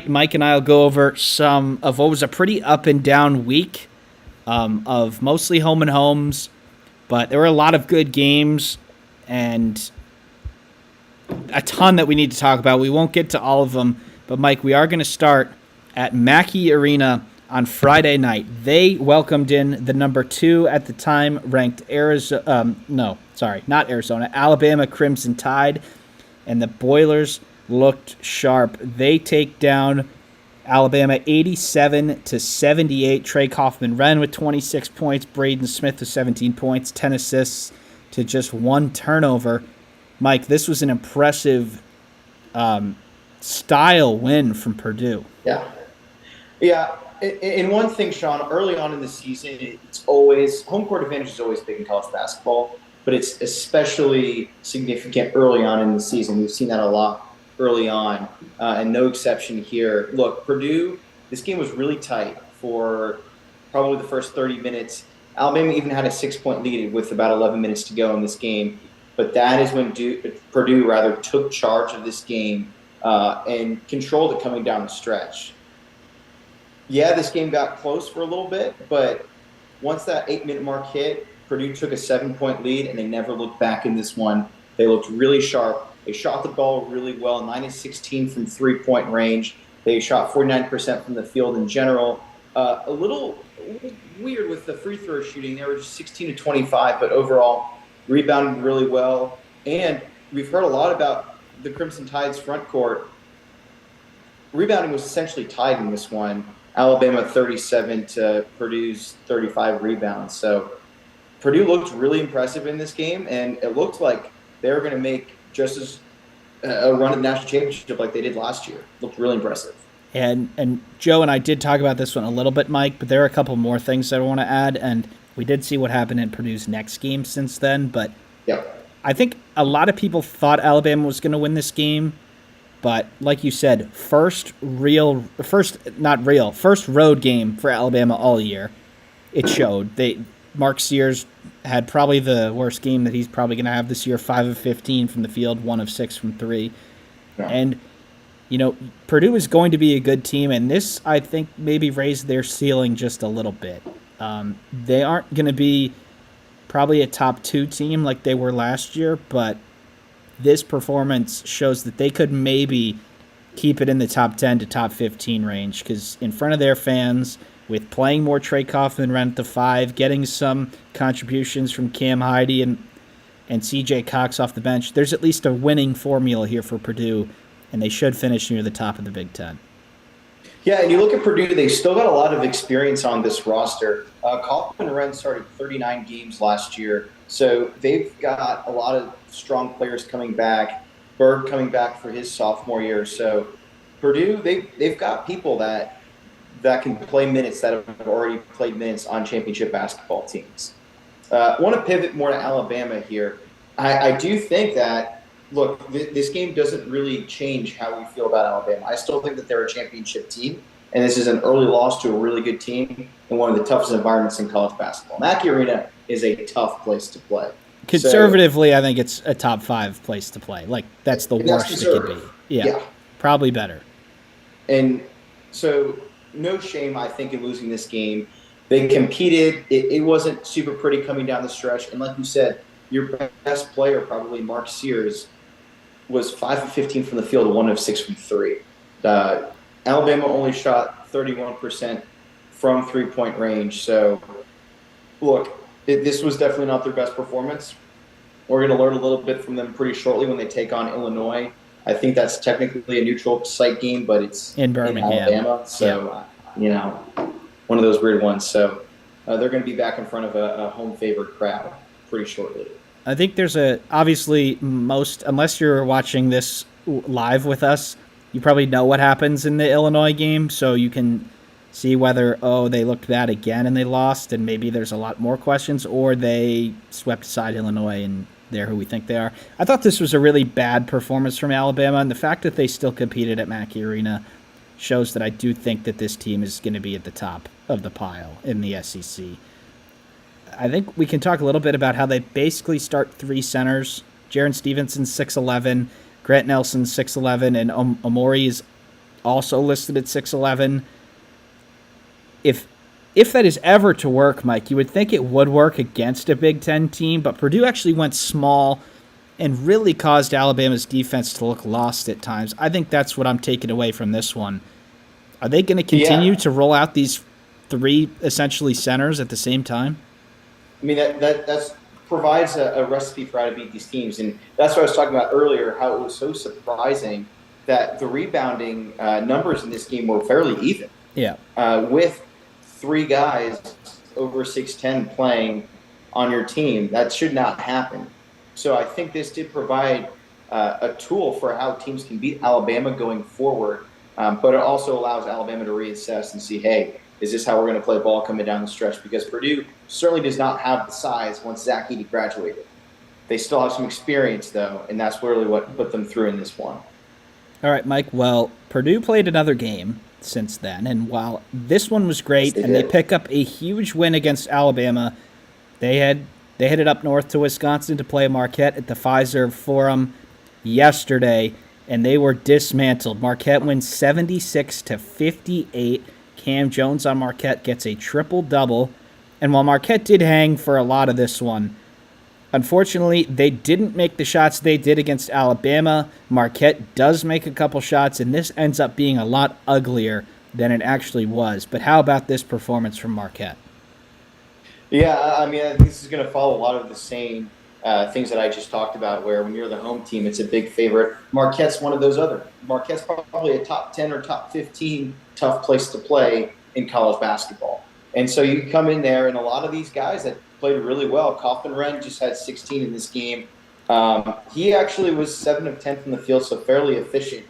Mike and I will go over some of what was a pretty up and down week of mostly home and homes, but there were a lot of good games and a ton that we need to talk about. We won't get to all of them, but Mike, we are going to start at Mackey Arena on Friday night. They welcomed in the number 2 at the time ranked Alabama Crimson Tide, and the Boilers looked sharp. They take down Alabama 87-78. Trey Kaufman-Renn with 26 points, Braden Smith with 17 points, 10 assists to just 1 turnover. Mike, this was an impressive style win from Purdue. Yeah. And one thing, Sean, early on in the season, it's always home court advantage is always big in college basketball, but it's especially significant early on in the season. We've seen that a lot early on, and no exception here. Look, Purdue, this game was really tight for probably the first 30 minutes. Alabama even had a 6-point lead with about 11 minutes to go in this game, but that is when Purdue took charge of this game and controlled it coming down the stretch. Yeah, this game got close for a little bit, but once that 8-minute mark hit, Purdue took a 7-point lead, and they never looked back in this one. They looked really sharp. They shot the ball really well, 9 of 16 from three-point range. They shot 49% from the field in general. A little weird with the free throw shooting. They were just 16 to 25, but overall rebounded really well. And we've heard a lot about the Crimson Tide's front court. Rebounding was essentially tied in this one. Alabama 37 to Purdue's 35 rebounds. So Purdue looked really impressive in this game, and it looked like they were going to make just as a run at the national championship like they did last year. Looked really impressive. And Joe and I did talk about this one a little bit, Mike, but there are a couple more things that I want to add, and we did see what happened in Purdue's next game since then, but I think a lot of people thought Alabama was going to win this game, but like you said, first road game for Alabama all year. It showed. Mark Sears had probably the worst game that he's probably going to have this year, 5 of 15 from the field, 1 of 6 from 3. Yeah. And, Purdue is going to be a good team, and this, I think, maybe raised their ceiling just a little bit. They aren't going to be probably a top 2 team like they were last year, but this performance shows that they could maybe keep it in the top 10 to top 15 range, because in front of their fans, with playing more Trey Kaufman-Renn at the 5, getting some contributions from Cam Heide and CJ Cox off the bench, there's at least a winning formula here for Purdue, and they should finish near the top of the Big Ten. Yeah, and you look at Purdue, they've still got a lot of experience on this roster. Kaufman-Renn started 39 games last year, so they've got a lot of strong players coming back. Berg coming back for his sophomore year. So Purdue, they've got people that can play minutes, that have already played minutes on championship basketball teams. I want to pivot more to Alabama here. I do think that, look, this game doesn't really change how we feel about Alabama. I still think that they're a championship team, and this is an early loss to a really good team in one of the toughest environments in college basketball. Mackey Arena is a tough place to play. Conservatively, I think it's a top 5 place to play. Like, that's the worst it could be. Yeah, probably better. And so no shame, I think, in losing this game. They competed. It wasn't super pretty coming down the stretch. And like you said, your best player, probably Mark Sears, was 5 of 15 from the field, 1 of 6 from 3. Alabama only shot 31% from three-point range. So, look, this was definitely not their best performance. We're going to learn a little bit from them pretty shortly when they take on Illinois. I think that's technically a neutral site game, but it's in Birmingham, Alabama. So, one of those weird ones. So, they're going to be back in front of a home favorite crowd pretty shortly. I think there's obviously unless you're watching this live with us, you probably know what happens in the Illinois game, so you can see whether, they looked bad again and they lost, and maybe there's a lot more questions, or they swept aside Illinois and they're who we think they are. I thought this was a really bad performance from Alabama, and the fact that they still competed at Mackey Arena shows that I do think that this team is going to be at the top of the pile in the SEC. I think we can talk a little bit about how they basically start 3 centers. Jaron Stevenson, 6'11", Grant Nelson, 6'11", and Omori is also listed at 6'11". If that is ever to work, Mike, you would think it would work against a Big Ten team, but Purdue actually went small and really caused Alabama's defense to look lost at times. I think that's what I'm taking away from this one. Are they going to continue to roll out these three essentially centers at the same time? I mean, that provides a recipe for how to beat these teams. And that's what I was talking about earlier, how it was so surprising that the rebounding numbers in this game were fairly even. Yeah. With three guys over 6'10" playing on your team, that should not happen. So I think this did provide a tool for how teams can beat Alabama going forward. But it also allows Alabama to reassess and see, hey, is this how we're going to play ball coming down the stretch? Because Purdue certainly does not have the size once Zach Edey graduated. They still have some experience, though, and that's really what put them through in this one. All right, Mike. Well, Purdue played another game since then, and while this one was great they pick up a huge win against Alabama, they headed up north to Wisconsin to play Marquette at the Fiserv Forum yesterday, and they were dismantled. Marquette wins 76-58. Cam Jones on Marquette gets a triple-double. And while Marquette did hang for a lot of this one, unfortunately, they didn't make the shots they did against Alabama. Marquette does make a couple shots, and this ends up being a lot uglier than it actually was. But how about this performance from Marquette? Yeah, I mean, I think this is going to follow a lot of the same things that I just talked about, where when you're the home team, it's a big favorite. Marquette's one of those other. Marquette's probably a top 10 or top 15 tough place to play in college basketball. And so you come in there, and a lot of these guys that played really well. Kaufman Wren just had 16 in this game. He actually was 7 of 10 from the field, so fairly efficient.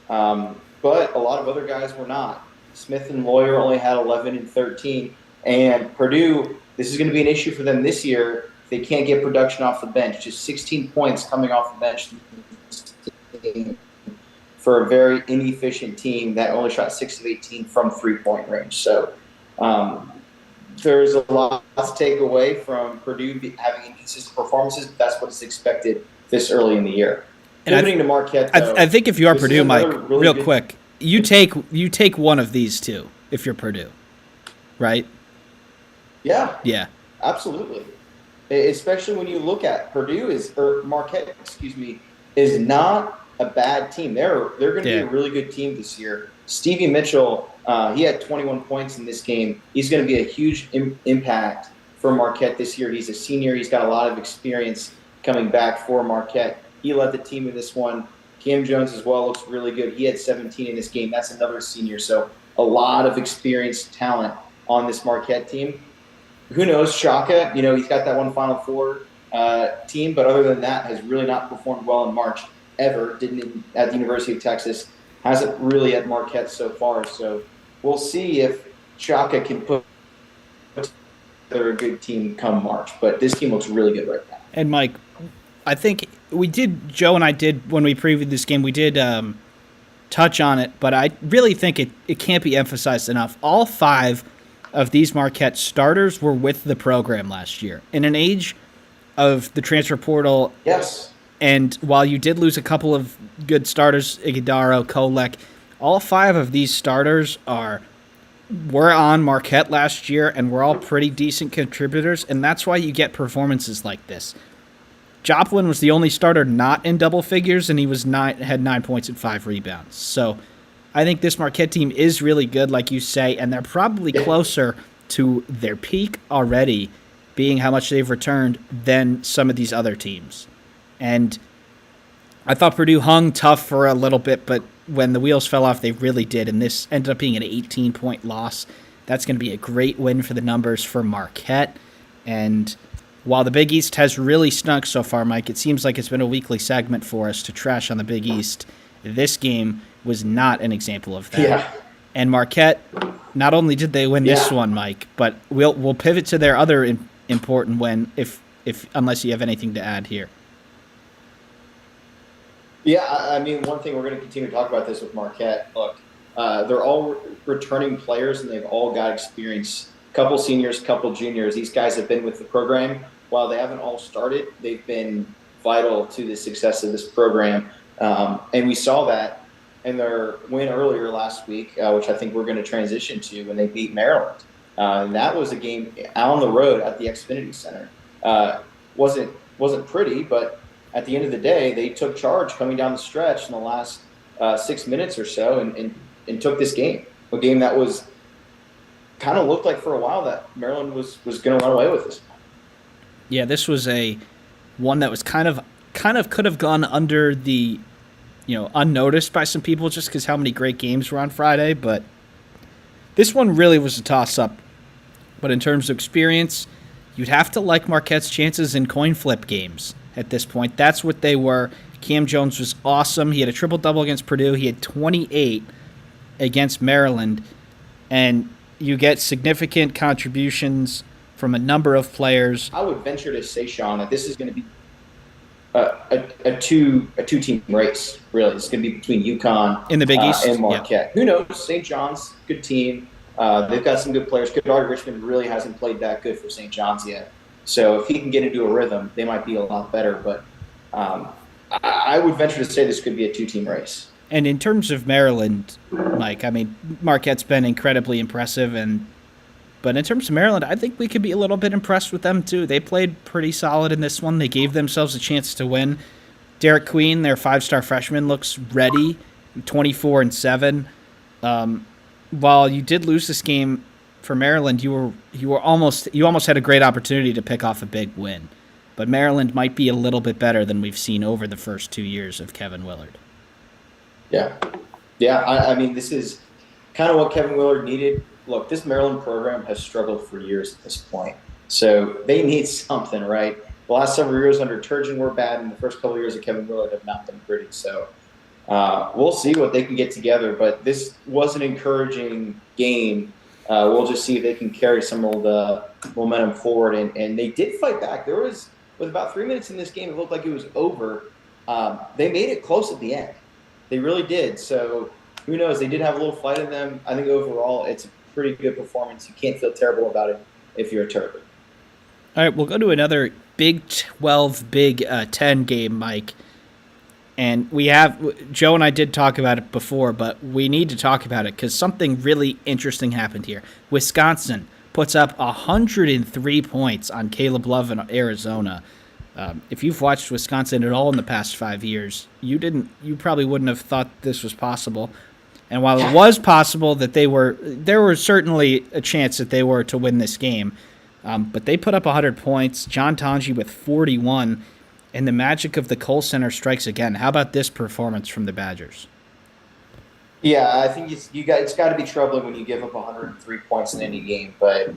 But a lot of other guys were not. Smith and Lawyer only had 11 and 13. And Purdue, this is going to be an issue for them this year. They can't get production off the bench. Just 16 points coming off the bench for a very inefficient team that only shot 6 of 18 from three-point range. So there's a lot to take away from Purdue having inconsistent performances, but that's what is expected this early in the year. Pivoting to Marquette, though, I think if you are Purdue, Mike, real quick, you take one of these two if you're Purdue, right? Yeah. Yeah. Absolutely. Especially when you look at Marquette, is not a bad team. They're going to be a really good team this year. Stevie Mitchell, he had 21 points in this game. He's going to be a huge impact for Marquette this year. He's a senior. He's got a lot of experience coming back for Marquette. He led the team in this one. Cam Jones as well looks really good. He had 17 in this game. That's another senior. So a lot of experienced talent on this Marquette team. Who knows, Shaka, he's got that one Final Four team, but other than that, has really not performed well in March ever. Didn't at the University of Texas. Hasn't really at Marquette so far. So we'll see if Shaka can put together a good team come March. But this team looks really good right now. And Mike, I think Joe and I did, when we previewed this game, we did touch on it, but I really think it can't be emphasized enough. All 5 of these Marquette starters were with the program last year. In an age of the transfer portal, yes. And while you did lose a couple of good starters, Iguodaro, Kolek, all 5 of these starters were on Marquette last year and were all pretty decent contributors, and that's why you get performances like this. Joplin was the only starter not in double figures, and he had 9 points and 5 rebounds. So I think this Marquette team is really good, like you say, and they're probably closer to their peak already, being how much they've returned, than some of these other teams. And I thought Purdue hung tough for a little bit, but when the wheels fell off, they really did, and this ended up being an 18-point loss. That's going to be a great win for the numbers for Marquette. And while the Big East has really stunk so far, Mike, it seems like it's been a weekly segment for us to trash on the Big East. This game was not an example of that. Yeah. And Marquette, not only did they win this one, Mike, but we'll pivot to their other important win if unless you have anything to add here. Yeah, I mean, one thing we're going to continue to talk about this with Marquette. Look, they're all returning players, and they've all got experience. Couple seniors, couple juniors. These guys have been with the program. While they haven't all started, they've been vital to the success of this program. And we saw that in their win earlier last week, which I think we're going to transition to when they beat Maryland. And that was a game on the road at the Xfinity Center. Wasn't pretty, but at the end of the day, they took charge coming down the stretch in the last 6 minutes or so and took this game. A game that was kind of looked like for a while that Maryland was going to run away with this. Yeah, this was one that was kind of could have gone under the, unnoticed by some people just because how many great games were on Friday. But this one really was a toss-up. But in terms of experience, you'd have to like Marquette's chances in coin flip games at this point. That's what they were. Cam Jones was awesome. He had a triple-double against Purdue. He had 28 against Maryland. And you get significant contributions from a number of players. I would venture to say, Sean, that this is going to be a two-team race, really. It's going to be between UConn in the Big East and Marquette. Yeah. Who knows? St. John's, good team. They've got some good players. Kidari Richmond really hasn't played that good for St. John's yet. So if he can get into a rhythm, they might be a lot better. But I would venture to say this could be a two-team race. And in terms of Maryland, Mike, I mean, Marquette's been incredibly impressive. But in terms of Maryland, I think we could be a little bit impressed with them, too. They played pretty solid in this one. They gave themselves a chance to win. Derek Queen, their 5-star freshman, looks ready, 24-7. While you did lose this game for Maryland, you almost had a great opportunity to pick off a big win. But Maryland might be a little bit better than we've seen over the first 2 years of Kevin Willard. Yeah. I mean, this is kind of what Kevin Willard needed. Look, this Maryland program has struggled for years at this point. So they need something, right? The last several years under Turgeon were bad, and the first couple of years of Kevin Willard have not been pretty. So we'll see what they can get together. But this was an encouraging game. We'll just see if they can carry some of the momentum forward. And they did fight back. With about 3 minutes in this game, it looked like it was over. They made it close at the end. They really did. So who knows? They did have a little fight in them. I think overall it's a pretty good performance. You can't feel terrible about it if you're a Terrapin. All right, we'll go to another Big 12, Big 10 game, Mike. And we have, Joe and I did talk about it before, but we need to talk about it because something really interesting happened here. Wisconsin puts up 103 points on Caleb Love in Arizona. If you've watched Wisconsin at all in the past 5 years, you probably wouldn't have thought this was possible. And while it was possible that there was certainly a chance that they were to win this game, but they put up 100 points. John Tonji with 41, and the magic of the Kohl Center strikes again. How about this performance from the Badgers? Yeah, I think it's got to be troubling when you give up 103 points in any game. But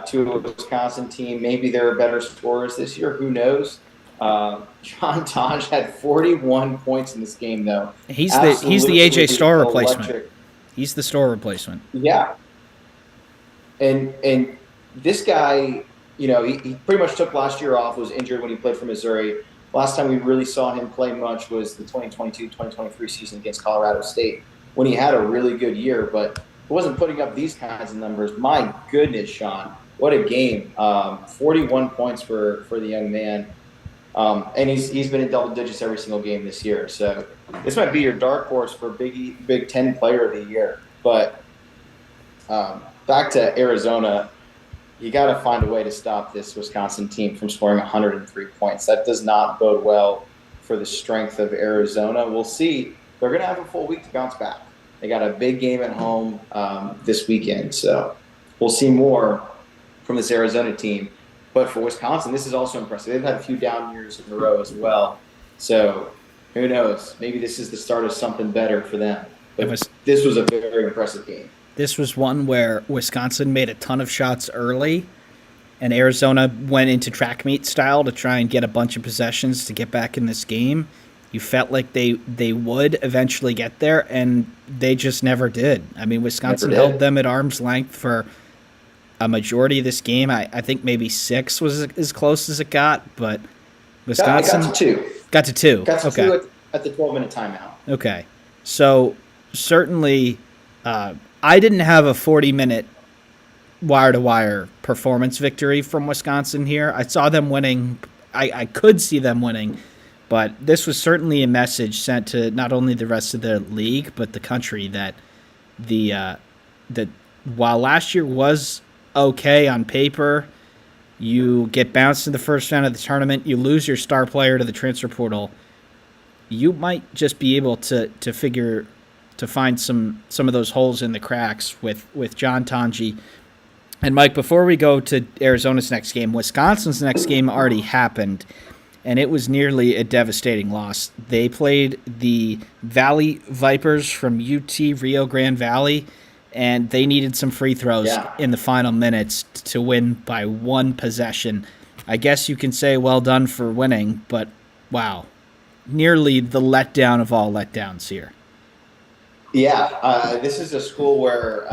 to a Wisconsin team, maybe there are better scorers this year. Who knows? John Tonj had 41 points in this game, though. He's the AJ Storr replacement. He's the Storr replacement. Yeah. And this guy, he pretty much took last year off, was injured when he played for Missouri. Last time we really saw him play much was the 2022-2023 season against Colorado State when he had a really good year, but he wasn't putting up these kinds of numbers. My goodness, Sean, what a game. 41 points for the young man. And he's been in double digits every single game this year. So this might be your dark horse for Big Ten Player of the Year. But back to Arizona, you got to find a way to stop this Wisconsin team from scoring 103 points. That does not bode well for the strength of Arizona. We'll see. They're going to have a full week to bounce back. They got a big game at home this weekend. So we'll see more from this Arizona team. But for Wisconsin, this is also impressive. They've had a few down years in a row as well. So who knows? Maybe this is the start of something better for them. But this was a very impressive game. This was one where Wisconsin made a ton of shots early, and Arizona went into track meet style to try and get a bunch of possessions to get back in this game. You felt like they would eventually get there, and they just never did. I mean, Wisconsin held them at arm's length for a majority of this game. I think maybe 6 was as close as it got, but Wisconsin got to 2. Got to 2. Got to okay. 2 at the 12-minute timeout. Okay. So certainly I didn't have a 40-minute wire-to-wire performance victory from Wisconsin here. I saw them winning. I could see them winning, But this was certainly a message sent to not only the rest of the league, but the country that that while last year was okay on paper, you get bounced in the first round of the tournament, you lose your star player to the transfer portal, you might just be able to find some of those holes in the cracks with John Tanji. And Mike, before we go to Arizona's next game, Wisconsin's next game already happened, and it was nearly a devastating loss. They played the Valley Vipers from UT Rio Grande Valley, and they needed some free throws in the final minutes to win by one possession. I guess you can say well done for winning, but wow, nearly the letdown of all letdowns here. Yeah, this is a school where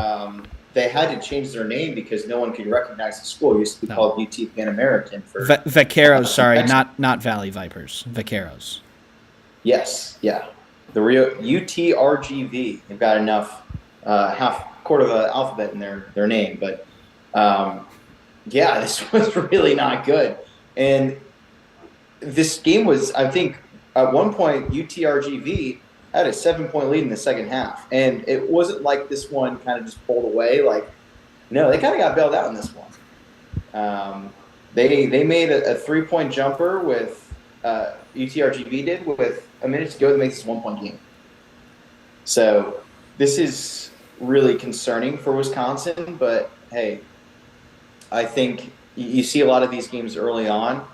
they had to change their name because no one could recognize the school. It used to be called UT Pan American. Vaqueros, sorry, not Valley Vipers. Vaqueros. Yes, yeah. The real UTRGV. They've got enough, quarter of an alphabet in their name. But, this was really not good. And this game was, I think, at one point, UTRGV had a 7-point lead in the second half. And it wasn't like this one kind of just pulled away. No, they kind of got bailed out in this one. They made a 3-point jumper with UTRGV did with a minute to go to make this 1-point game. So this is really concerning for Wisconsin. But, hey, I think you see a lot of these games early on.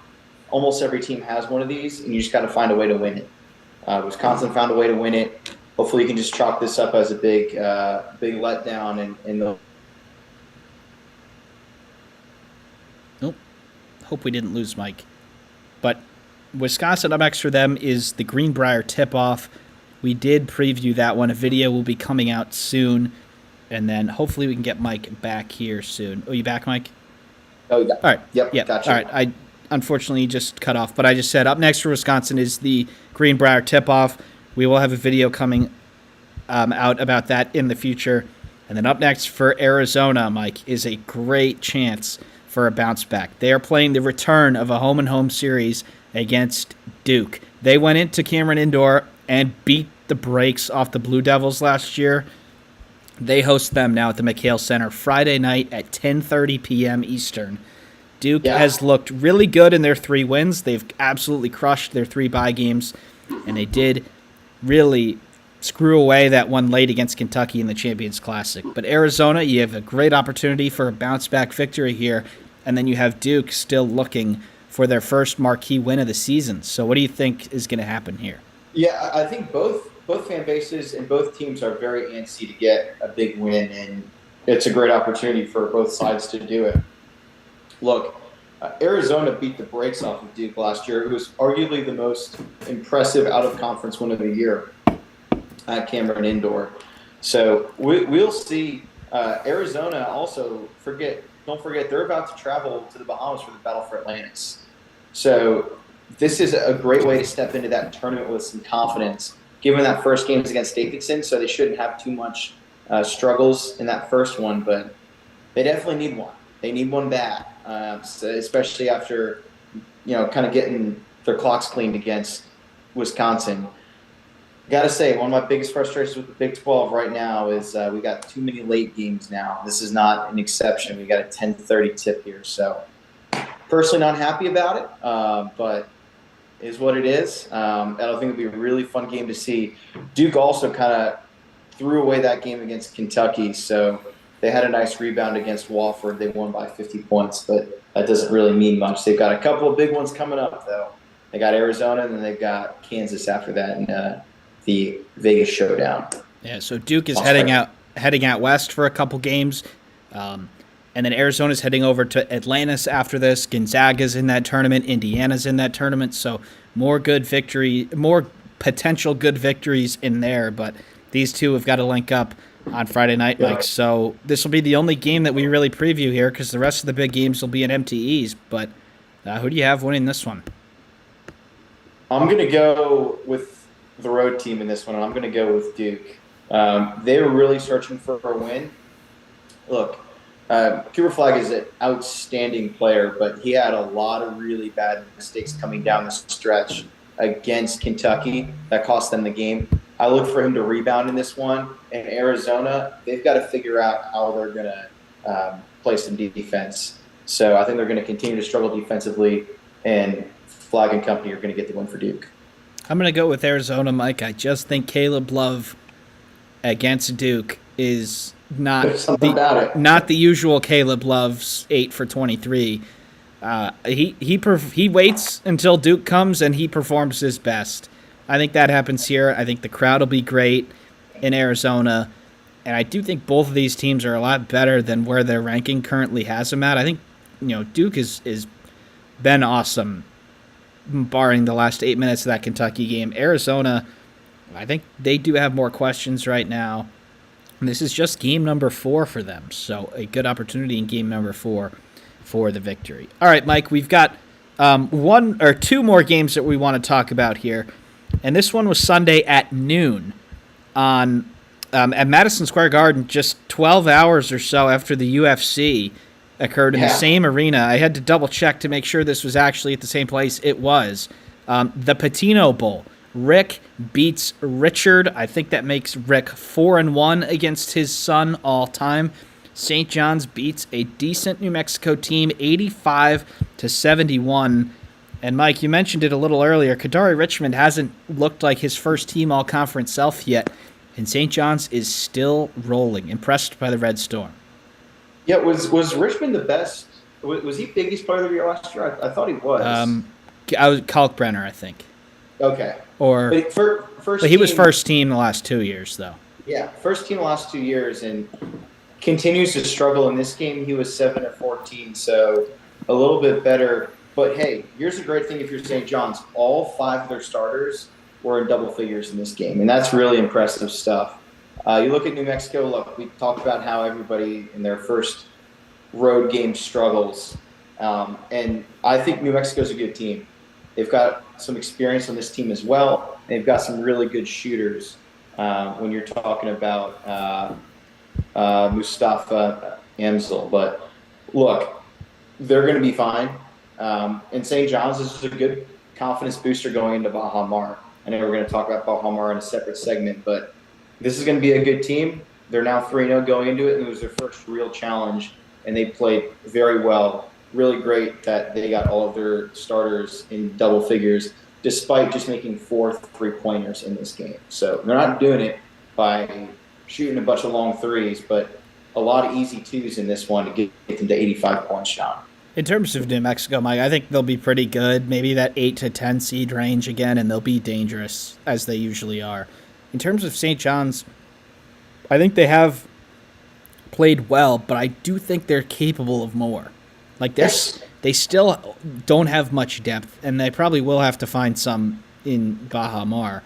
Almost every team has one of these, and you just got to find a way to win it. Wisconsin found a way to win it. Hopefully you can just chalk this up as a big letdown in the. Nope. Hope we didn't lose Mike. But Wisconsin, up next for them is the Greenbrier tip-off. We did preview that one. A video will be coming out soon. And then hopefully we can get Mike back here soon. Oh, you back, Mike? Oh, yeah. All right. Yep. Gotcha. All right. I unfortunately just cut off, but I just said up next for Wisconsin is the Greenbrier tip-off. We will have a video coming out about that in the future. And then up next for Arizona, Mike, is a great chance for a bounce back. They are playing the return of a home-and-home series against Duke. They went into Cameron Indoor and beat the brakes off the Blue Devils last year. They host them now at the McHale Center Friday night at 10:30 p.m. Eastern. Duke has looked really good in their 3 wins. They've absolutely crushed their 3 bye games, and they did really screw away that one late against Kentucky in the Champions Classic. But Arizona, you have a great opportunity for a bounce-back victory here, and then you have Duke still looking for their first marquee win of the season. So what do you think is going to happen here? Yeah, I think both fan bases and both teams are very antsy to get a big win, and it's a great opportunity for both sides to do it. Look, Arizona beat the brakes off of Duke last year. It was arguably the most impressive out-of-conference win of the year at Cameron Indoor. So we'll see. Arizona also, don't forget, they're about to travel to the Bahamas for the Battle for Atlantis. So this is a great way to step into that tournament with some confidence, given that first game is against Davidson, so they shouldn't have too much struggles in that first one, but they definitely need one. They need one bad. Especially after, kind of getting their clocks cleaned against Wisconsin. Got to say, one of my biggest frustrations with the Big 12 right now is we got too many late games now. This is not an exception. We got a 10:30 tip here. So personally not happy about it, but it is what it is. I don't think it'll be a really fun game to see. Duke also kind of threw away that game against Kentucky, so they had a nice rebound against Wofford. They won by 50 points, but that doesn't really mean much. They've got a couple of big ones coming up, though. They got Arizona, and then they've got Kansas after that in the Vegas showdown. Yeah, so Duke is heading out west for a couple games, and then Arizona's heading over to Atlantis after this. Gonzaga's in that tournament. Indiana's in that tournament. So more potential good victories in there, but these two have got to link up on Friday night, Mike. So this will be the only game that we really preview here because the rest of the big games will be in MTEs. But who do you have winning this one? I'm going to go with the road team in this one, and I'm going to go with Duke. They were really searching for a win. Look, Cooper Flag is an outstanding player, but he had a lot of really bad mistakes coming down the stretch. against Kentucky that cost them the game. I look for him to rebound in this one. And Arizona, they've got to figure out how they're going to play some defense. So I think they're going to continue to struggle defensively, and Flag and company are going to get the win for Duke. I'm going to go with Arizona, Mike. I just think Caleb Love against Duke is not the usual Caleb Love's 8 for 23. He waits until Duke comes and he performs his best. I think that happens here. I think the crowd will be great in Arizona, and I do think both of these teams are a lot better than where their ranking currently has them at. I think Duke is been awesome, barring the last 8 minutes of that Kentucky game. Arizona, I think they do have more questions right now. And this is just game number 4 for them, so a good opportunity in game number 4 for the victory. All right, Mike, we've got 1 or 2 more games that we want to talk about here, and this one was Sunday at noon on at Madison Square Garden, just 12 hours or so after the UFC occurred in the same arena. I had to double check to make sure this was actually at the same place. It was. The Pitino Bowl. Rick beats Richard. I think that makes Rick 4-1 against his son all time. St. John's beats a decent New Mexico team 85-71. And Mike, you mentioned it a little earlier. Kadari Richmond hasn't looked like his first team all-conference self yet, and St. John's is still rolling. Impressed by the Red Storm. Yeah, was Richmond the best? Was he biggest player of the year last year? I thought he was. I was Kalkbrenner, I think. Okay. But he was first team the last 2 years, though. Yeah, first team the last 2 years, and continues to struggle. In this game, he was 7-14, so a little bit better. But hey, here's the great thing if you're St. John's. All 5 of their starters were in double figures in this game, and that's really impressive stuff. You look at New Mexico, look, we talked about how everybody in their first road game struggles. And I think New Mexico's a good team. They've got some experience on this team as well. They've got some really good shooters when you're talking about Mustafa Amzil. But look, they're going to be fine. And St. John's is a good confidence booster going into Baha Mar. I know we're going to talk about Baha Mar in a separate segment, but this is going to be a good team. They're now 3-0 going into it, and it was their first real challenge, and they played very well. Really great that they got all of their starters in double figures, despite just making 4 3-pointers in this game. So they're not doing it by shooting a bunch of long threes, but a lot of easy twos in this one to get them to 85 points shot. In terms of New Mexico, Mike, I think they'll be pretty good. Maybe that 8 to 10 seed range again, and they'll be dangerous, as they usually are. In terms of St. John's, I think they have played well, but I do think they're capable of more. Like this, they still don't have much depth, and they probably will have to find some in Baha Mar.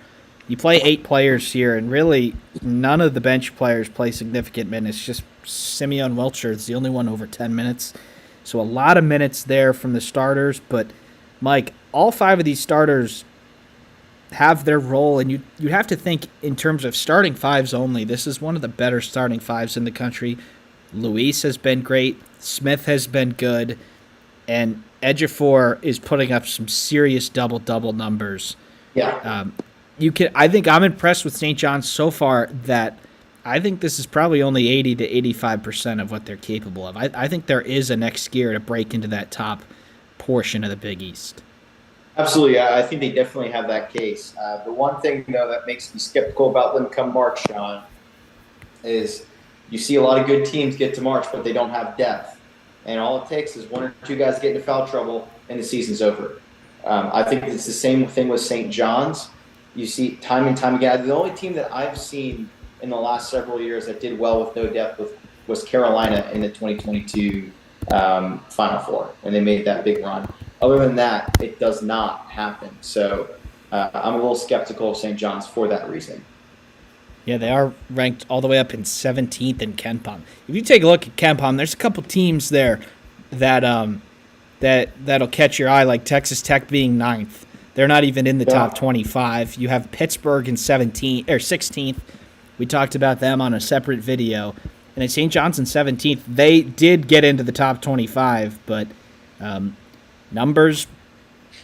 You play 8 players here, and really none of the bench players play significant minutes. Just Simeon Welcher is the only one over 10 minutes. So a lot of minutes there from the starters. But, Mike, all 5 of these starters have their role, and you have to think in terms of starting 5s only. This is one of the better starting 5s in the country. Luis has been great. Smith has been good. And Ejiofor is putting up some serious double-double numbers. Yeah. I think I'm impressed with St. John's so far that I think this is probably only 80 to 85% of what they're capable of. I think there is a next gear to break into that top portion of the Big East. Absolutely. I think they definitely have that case. The one thing, though, that makes me skeptical about them come March, Sean, is you see a lot of good teams get to March, but they don't have depth. And all it takes is 1 or 2 guys get into foul trouble, and the season's over. I think it's the same thing with St. John's. You see time and time again. The only team that I've seen in the last several years that did well with no depth was Carolina in the 2022 Final Four, and they made that big run. Other than that, it does not happen. So I'm a little skeptical of St. John's for that reason. Yeah, they are ranked all the way up in 17th in KenPom. If you take a look at KenPom, there's a couple teams there that'll catch your eye, like Texas Tech being 9th. They're not even in the top 25. You have Pittsburgh in 16th. We talked about them on a separate video. And at St. John's in 17th, they did get into the top 25, but numbers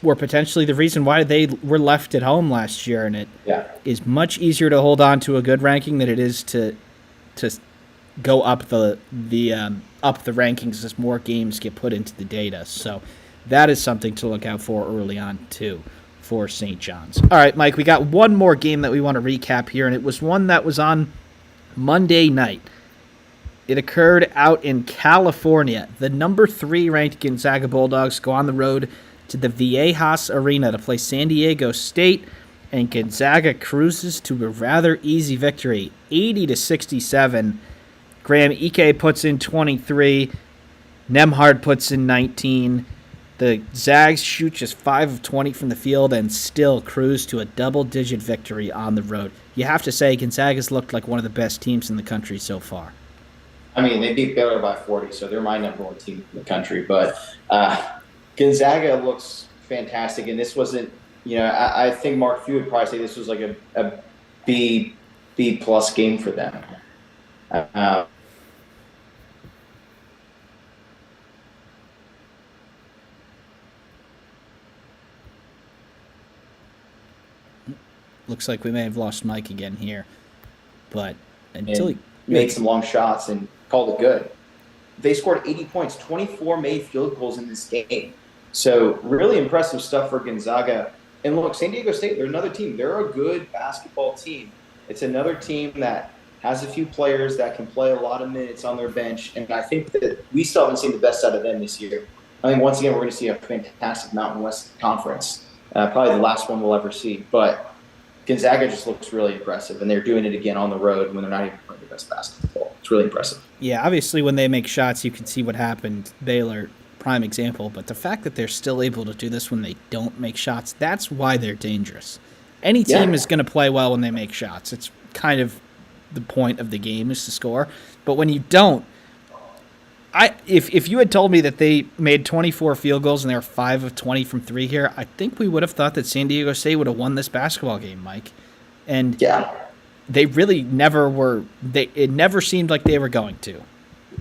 were potentially the reason why they were left at home last year, and it is much easier to hold on to a good ranking than it is to go up the rankings as more games get put into the data. So that is something to look out for early on too for St. John's. All right, Mike, we got one more game that we want to recap here, and it was one that was on Monday night. It occurred out in California. The number 3 ranked Gonzaga Bulldogs go on the road to the Viejas Arena to play San Diego State, and Gonzaga cruises to a rather easy victory, 80-67. Graham Ike puts in 23. Nemhard puts in 19. The Zags shoot just 5 of 20 from the field and still cruise to a double-digit victory on the road. You have to say Gonzaga's looked like one of the best teams in the country so far. I mean, they beat Baylor by 40, so they're my number 1 team in the country. But Gonzaga looks fantastic, and this wasn't, I think Mark Few would probably say this was like a B-plus game for them. Looks like we may have lost Mike again here, but until he made some long shots and called it good. They scored 80 points, 24 made field goals in this game. So really impressive stuff for Gonzaga. And look, San Diego State, they're another team. They're a good basketball team. It's another team that has a few players that can play a lot of minutes on their bench, and I think that we still haven't seen the best out of them this year. I think once again we're going to see a fantastic Mountain West Conference, probably the last one we'll ever see. But Gonzaga just looks really impressive, and they're doing it again on the road when they're not even playing the best basketball. It's really impressive. Yeah, obviously when they make shots, you can see what happened. Baylor, prime example. But the fact that they're still able to do this when they don't make shots, that's why they're dangerous. Any team is going to play well when they make shots. It's kind of the point of the game is to score. But when you don't, if you had told me that they made 24 field goals and they were 5 of 20 from 3 here, I think we would have thought that San Diego State would have won this basketball game, Mike. And they really never were. It never seemed like they were going to.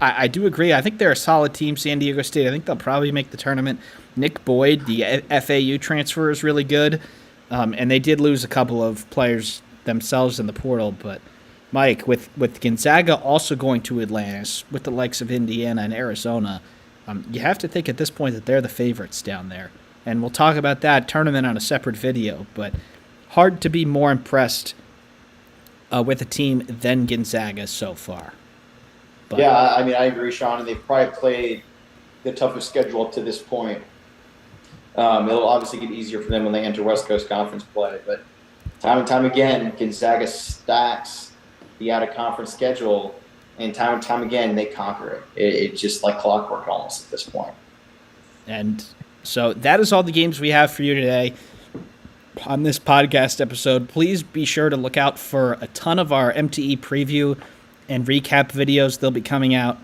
I do agree. I think they're a solid team, San Diego State. I think they'll probably make the tournament. Nick Boyd, the FAU transfer, is really good. And they did lose a couple of players themselves in the portal, but Mike, with Gonzaga also going to Atlantis, with the likes of Indiana and Arizona, you have to think at this point that they're the favorites down there. And we'll talk about that tournament on a separate video, but hard to be more impressed with a team than Gonzaga so far. But, yeah, I mean, I agree, Sean, and they've probably played the toughest schedule up to this point. It'll obviously get easier for them when they enter West Coast Conference play, but time and time again, Gonzaga stacks the out-of-conference schedule, and time again, they conquer it. It's just like clockwork almost at this point. And so that is all the games we have for you today on this podcast episode. Please be sure to look out for a ton of our MTE preview and recap videos. They'll be coming out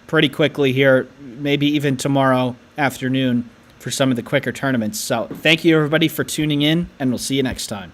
pretty quickly here, maybe even tomorrow afternoon for some of the quicker tournaments. So thank you, everybody, for tuning in, and we'll see you next time.